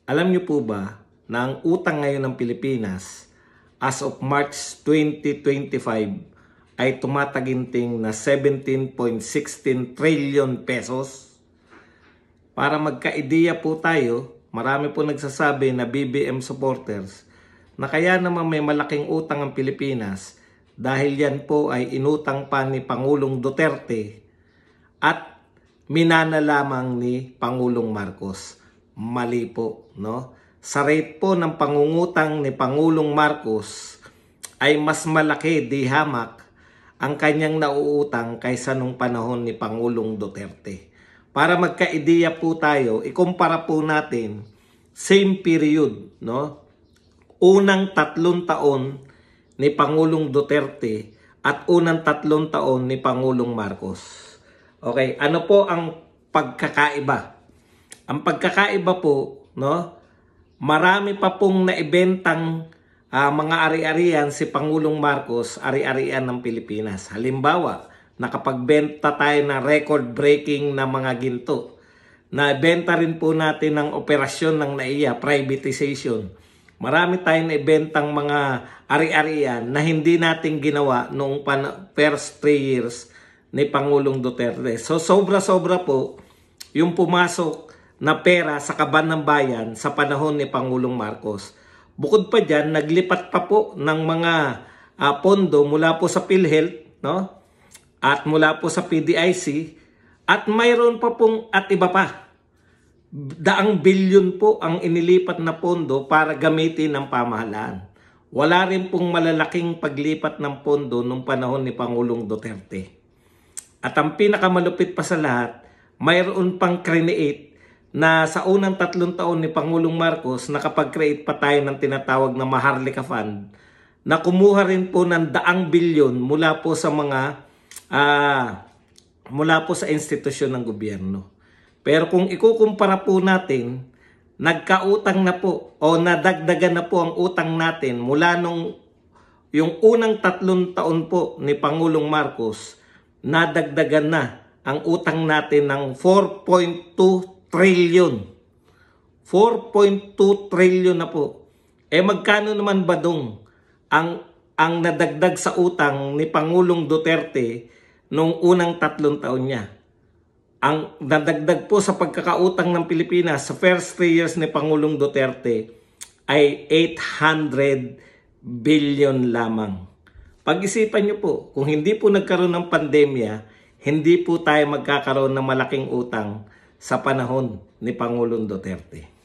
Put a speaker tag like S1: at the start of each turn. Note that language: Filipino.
S1: Alam niyo po ba na ang utang ngayon ng Pilipinas as of March 2025 ay tumataginting na 17.16 trillion pesos? Para magka-ideya po tayo, marami po nagsasabi na BBM supporters na kaya naman may malaking utang ang Pilipinas dahil yan po ay inutang pa ni Pangulong Duterte at minana lamang ni Pangulong Marcos. Mali po, no? Sa rate po ng pangungutang ni Pangulong Marcos ay mas malaki di hamak ang kanyang nauutang kaysa nung panahon ni Pangulong Duterte. Para magka-ideya po tayo, ikumpara po natin same period, no? Unang 3 taon ni Pangulong Duterte at unang 3 taon ni Pangulong Marcos. Okay, ano po ang pagkakaiba? Ang pagkakaiba po, no? Marami pa pong naibentang mga ari-arian si Pangulong Marcos, ari-arian ng Pilipinas. Halimbawa, nakapagbenta tayo ng record-breaking na mga ginto. Nabenta rin po natin ng operasyon ng NAIA, privatization. Marami tayong naibentang mga ari-arian na hindi natin ginawa noong first 3 years ni Pangulong Duterte. So sobra-sobra po yung pumasok na pera sa kaban ng bayan sa panahon ni Pangulong Marcos. Bukod pa dyan, naglipat pa po ng mga pondo mula po sa PhilHealth, no? At mula po sa PDIC, at mayroon pa pong at iba pa. Daang bilyon po ang inilipat na pondo para gamitin ng pamahalaan. Wala rin pong malalaking paglipat ng pondo nung panahon ni Pangulong Duterte. At ang pinakamalupit pa sa lahat, mayroon pang create na sa unang 3 taon ni Pangulong Marcos, nakapag-create pa tayo ng tinatawag na Maharlika Fund na kumuha rin po ng daang bilyon mula po sa mga mula po sa institusyon ng gobyerno. Pero kung ikukumpara po natin, nagkautang na po o nadagdagan na po ang utang natin mula nung yung unang 3 taon po ni Pangulong Marcos, nadagdagan na ang utang natin ng 4.2 trillion. 4.2 trillion na po. Eh magkano naman ba dong ang nadagdag sa utang ni Pangulong Duterte nung unang 3 taon niya? Ang nadagdag po sa pagkakautang ng Pilipinas sa first 3 years ni Pangulong Duterte ay 800 billion lamang. Pag-isipan niyo po, kung hindi po nagkaroon ng pandemya, hindi po tayo magkakaroon ng malaking utang sa panahon ni Pangulong Duterte.